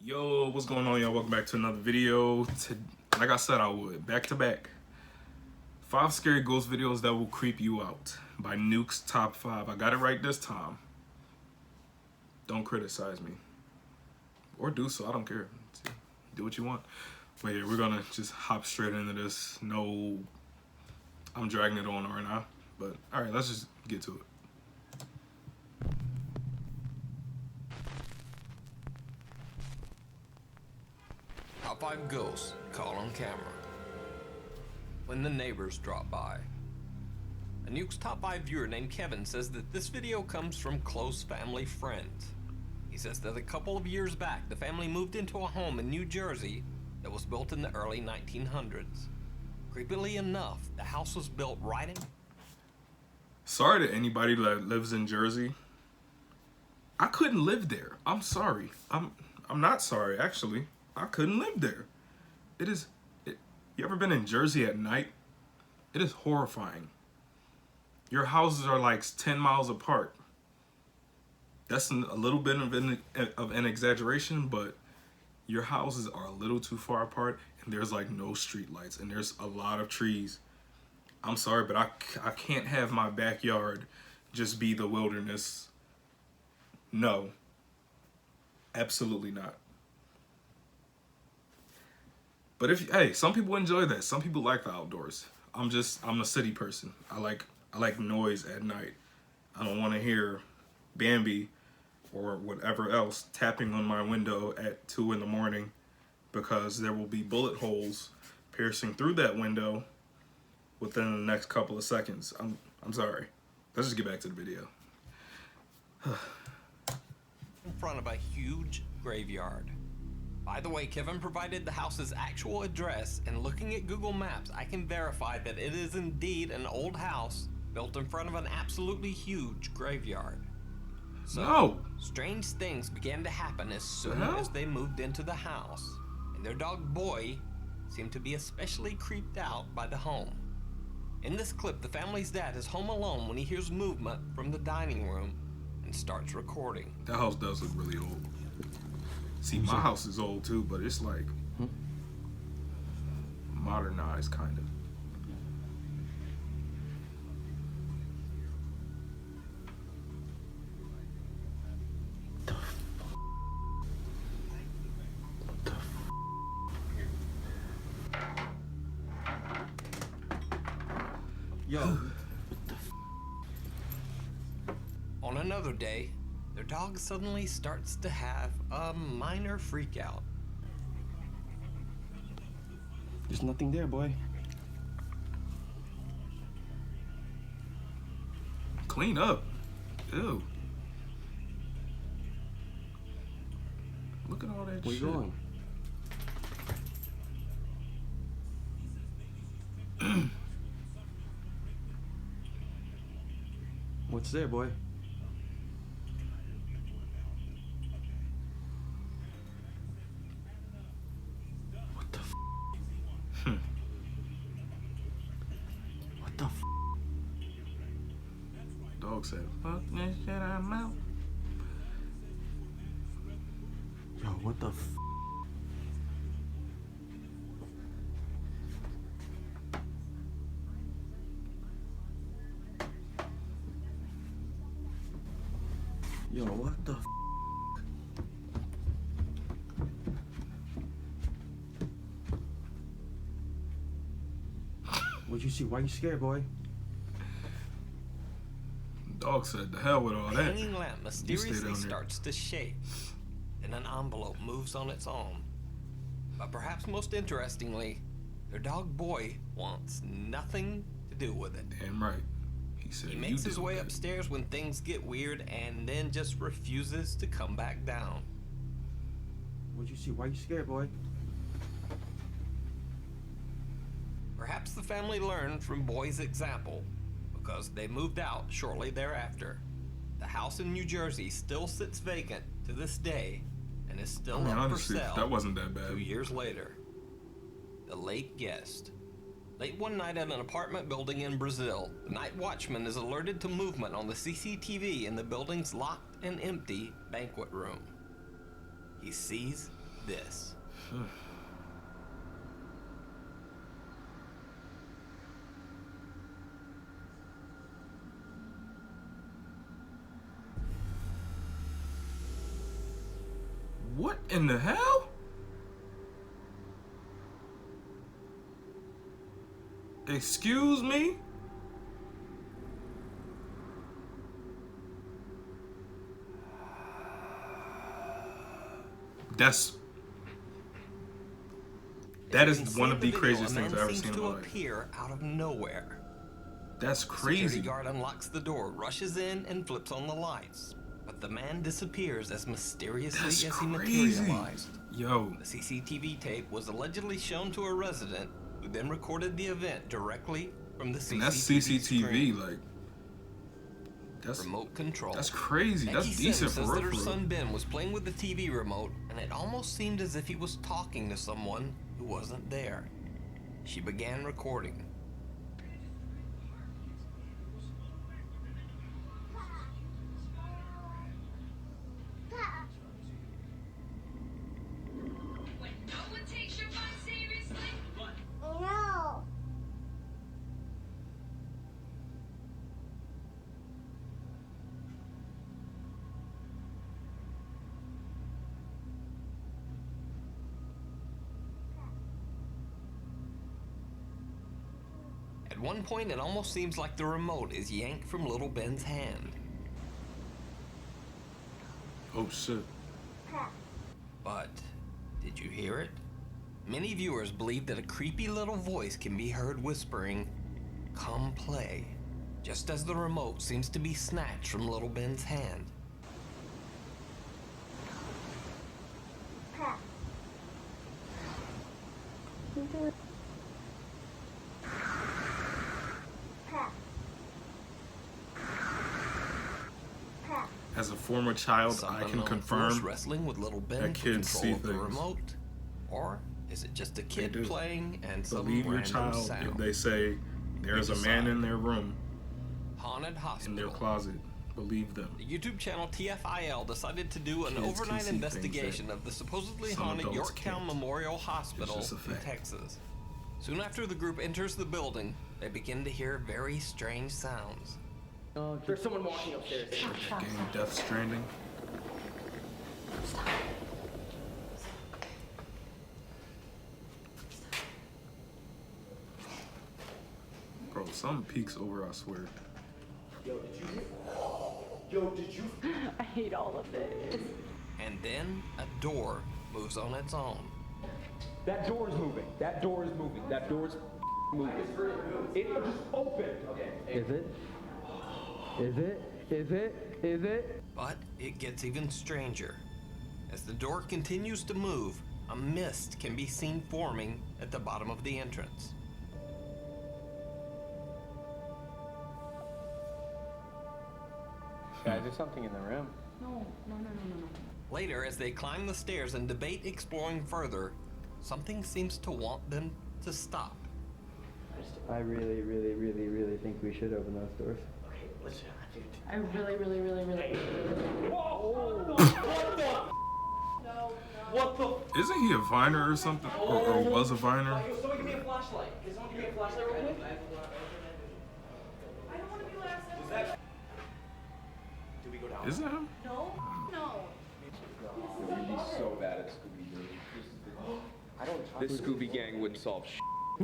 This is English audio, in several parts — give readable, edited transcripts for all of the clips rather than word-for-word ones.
Yo, what's going on, y'all? Welcome back to another video. Like I said I would, back to back. 5 scary ghost videos that will creep you out by Nuke's Top 5. I got it right this time. Don't criticize me. Or do so, I don't care. Do what you want. But yeah, we're gonna just hop straight into this. No, I'm dragging it on right now. But alright, let's just get to it. Top 5 ghosts caught on camera. When the neighbors drop by. A Nuke's Top 5 viewer named Kevin says that this video comes from close family friends. He says that a couple of years back, the family moved into a home in New Jersey that was built in the early 1900s. Creepily enough, the house was built right in... Sorry to anybody that lives in Jersey. I couldn't live there. I'm sorry. I'm not sorry, actually. I couldn't live there. You ever been in Jersey at night? It is horrifying. Your houses are like 10 miles apart. That's a little bit of an exaggeration, but your houses are a little too far apart, and there's like no street lights, and there's a lot of trees. I'm sorry, but I can't have my backyard just be the wilderness. No. Absolutely not. But hey, some people enjoy that. Some people like the outdoors. I'm a city person. I like noise at night. I don't want to hear Bambi or whatever else tapping on my window at 2 in the morning, because there will be bullet holes piercing through that window within the next couple of seconds. I'm sorry. Let's just get back to the video. in front of a huge graveyard. By the way, Kevin provided the house's actual address, and looking at Google Maps, I can verify that it is indeed an old house built in front of an absolutely huge graveyard. So, no! Strange things began to happen as soon as they moved into the house, and their dog Boy seemed to be especially creeped out by the home. In this clip, the family's dad is home alone when he hears movement from the dining room and starts recording. That house does look really old. See, my house is old too, but it's like modernized, kind of. Yo. On another day, their dog suddenly starts to have a minor freak out. There's nothing there, boy. Clean up. Ew. Look at all that Where shit. you going? What's there, boy? What the f? What the f? Dog said, fuck this shit, I'm out. Yo, what the f? Yo, what the f? What'd you see? Why you scared, boy? Dog said, the hell with all The that. hanging lamp mysteriously down there. starts to shake, and an envelope moves on its own. But perhaps most interestingly, their dog Boy wants nothing to do with it. Damn right. He said, He you makes his deal way with it. upstairs when things get weird and then just refuses to come back down. What'd you see? Why you scared, boy? Perhaps the family learned from Boy's example, because they moved out shortly thereafter. The house in New Jersey still sits vacant to this day and is still up for Honestly, sale that wasn't that bad. 2 years later. The Late Guest. Late one night at an apartment building in Brazil, the night watchman is alerted to movement on the CCTV in the building's locked and empty banquet room. He sees this. What in the hell? Excuse me? That As you is can one see of in the video, craziest a things man I've ever seems seen in to my life. appear out of nowhere. That's The security crazy. guard unlocks the door, rushes in, and flips on the lights. But the man disappears as mysteriously That's as he crazy. materialized. Yo, The CCTV tape was allegedly shown to a resident, who then recorded the event directly from the and that's CCTV CCTV. screen. Like, that's Remote control. crazy. That's Becky decent Sims for says real. that her For real. son Ben was playing with the TV remote, and it almost seemed as if he was talking to someone who wasn't there. She began recording. When no one takes your fun seriously. No. At one point, it almost seems like the remote is yanked from little Ben's hand. Oh shit. But did you hear it? Many viewers believe that a creepy little voice can be heard whispering, "Come play," just as the remote seems to be snatched from little Ben's hand. As a former child, Some I can unknown force confirm wrestling with little Ben that for kids control see of the things. remote, or is it just a kid do. playing and some believe your random child if sound? they say there's a man decide. in their room, Haunted in Hospital. their closet. Believe them. The YouTube channel TFIL decided to do an Kids can overnight see things investigation that of the supposedly some haunted adults Yorktown can't. Memorial Hospital just a in fact. Texas. Soon after the group enters the building, they begin to hear very strange sounds. There's someone walking upstairs. Game Death Stranding. Bro, something peeks over, I swear. Yo, did you? Yo, did you? I hate all of this. And then a door moves on its own. That door is moving. That door is moving. That door is moving. It just opened. Okay. Is it? Is it? Is it? Is it? But it gets even stranger. As the door continues to move, a mist can be seen forming at the bottom of the entrance. Guys, there's something in the room. No. Later, as they climb the stairs and debate exploring further, something seems to want them to stop. I really, really, really, really think we should open those doors. Okay, listen, dude. I really. What the? Isn't he a Viner or something? Or was a Viner? Yo, someone give me a flashlight. Can someone give me a flashlight real quick? I don't want to be last. Is that? Do we go down? Isn't it him? No. We'd be so bad at Scooby-Doo. This Scooby Gang wouldn't solve shit.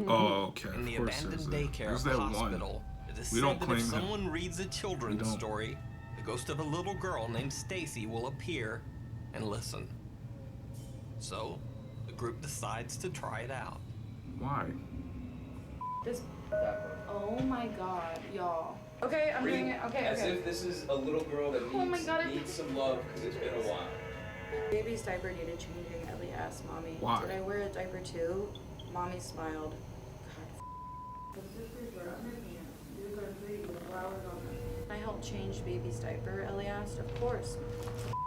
Oh, okay. In the Of course abandoned there's that. daycare There's that hospital, it is We said don't that claim if him. someone reads a children's don't. story, the ghost of a little girl named Stacy will appear and listen. So, the group decides to try it out. Why? This. Oh my god, y'all. Okay, I'm doing it. Okay. As if this is a little girl that Oh my God, I- needs some love because it's been a while. Baby's diaper needed changing. Ellie asked mommy, Why? "Did I wear a diaper too?" Mommy smiled. God. I helped change baby's diaper, Ellie asked. Of course.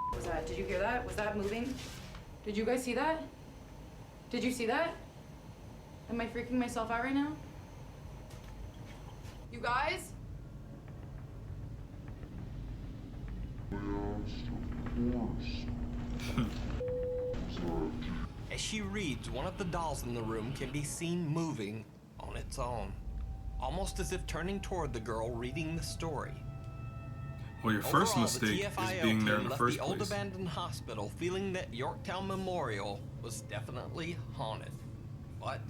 What was that? Did you hear that? Was that moving? Did you guys see that? Did you see that? Am I freaking myself out right now? You guys? As she reads, one of the dolls in the room can be seen moving on its own, almost as if turning toward the girl reading the story. Well, your first Overall, mistake the is TFIL being there in team the left first the old place. abandoned hospital feeling that Yorktown Memorial was definitely haunted. But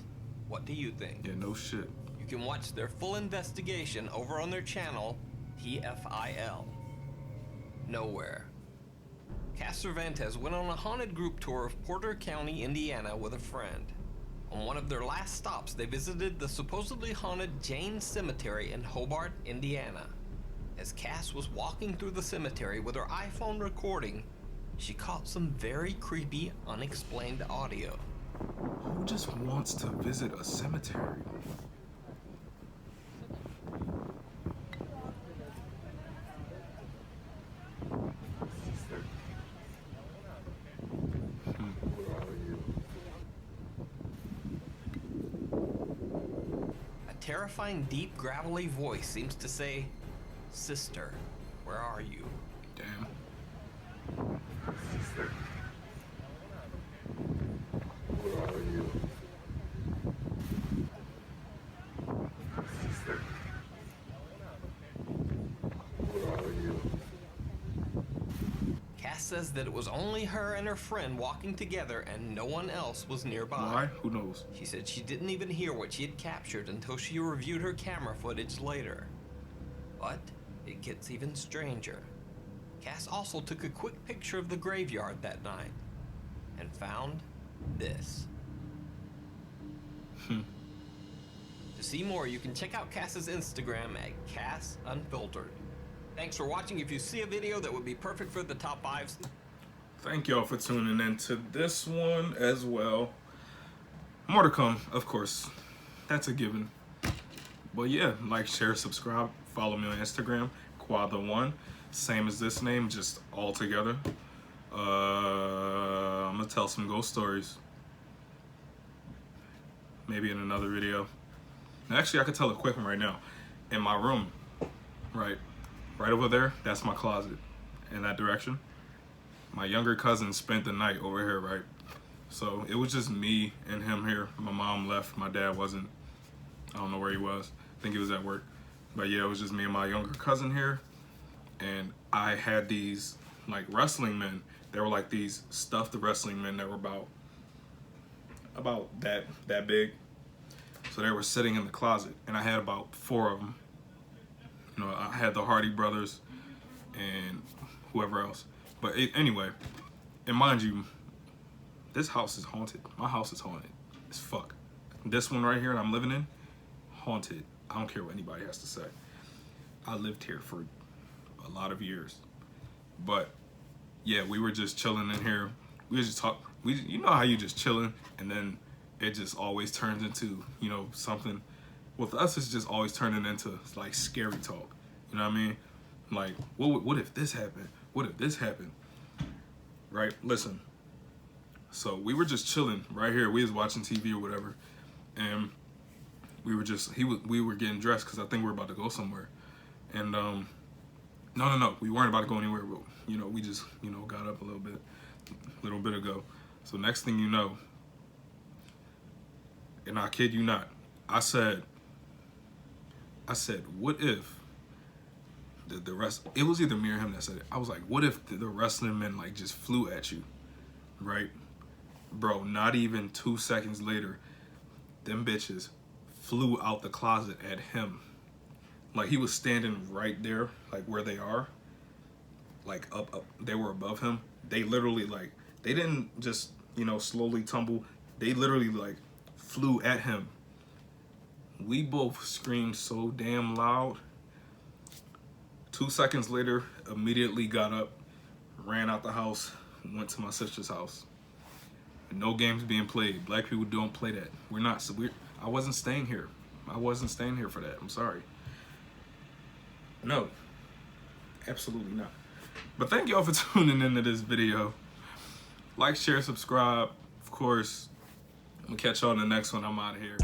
what do you think? Yeah, no shit. You can watch their full investigation over on their channel, TFIL. Nowhere. Cass Cervantes went on a haunted group tour of Porter County, Indiana with a friend. On one of their last stops, they visited the supposedly haunted Jane Cemetery in Hobart, Indiana. As Cass was walking through the cemetery with her iPhone recording, she caught some very creepy, unexplained audio. Who just wants to visit a cemetery? A terrifying, deep, gravelly voice seems to say, "Sister, where are you?" Damn. Cass says that it was only her and her friend walking together and no one else was nearby. Why? Who knows? She said she didn't even hear what she had captured until she reviewed her camera footage later. But it gets even stranger. Cass also took a quick picture of the graveyard that night and found this. To see more, you can check out Cass's Instagram at Cass Unfiltered. Thanks for watching. If you see a video that would be perfect for the top 5s, Thank y'all for tuning in to this one as well. More to come, of course. That's a given. But yeah, like, share, subscribe, follow me on Instagram, Quadra1. Same as this name, just all together. I'm gonna tell some ghost stories. Maybe in another video. Actually, I could tell a quick one right now. In my room, right over there, that's my closet. In that direction. My younger cousin spent the night over here, right? So it was just me and him here. My mom left, my dad wasn't. I don't know where he was. I think he was at work. But yeah, it was just me and my younger cousin here. And I had these like wrestling men. They were like these stuffed wrestling men that were about that big. So they were sitting in the closet, and I had about 4 of them. You know, I had the Hardy brothers and whoever else. But anyway, and mind you, this house is haunted. My house is haunted as fuck. This one right here that I'm living in, haunted. I don't care what anybody has to say. I lived here for a lot of years. But yeah, we were just chilling in here. We just talk. You know how you just chilling, and then it just always turns into, you know, something. With us, it's just always turning into like scary talk. You know what I mean? Like, what if this happened? What if this happened? Right? Listen. So we were just chilling right here. We was watching TV or whatever, and we were just we were getting dressed because I think we were about to go somewhere. And no, we weren't about to go anywhere. But you know, we just got up a little bit ago. So next thing you know, and I kid you not, I said, what if the rest? It was either me or him that said it. I was like, what if the wrestling men like just flew at you, right? Bro, not even 2 seconds later, them bitches flew out the closet at him. Like he was standing right there, like where they are, like up. They were above him. They literally like, they didn't just, you know, slowly tumble. They literally like flew at him. We both screamed so damn loud. 2 seconds later, immediately got up, ran out the house, went to my sister's house. No games being played. Black people don't play that. We're not. So I wasn't staying here. I wasn't staying here for that. I'm sorry. No, absolutely not. But thank y'all for tuning into this video. Like, share, subscribe. Of course, I'm gonna catch y'all in the next one. I'm out of here.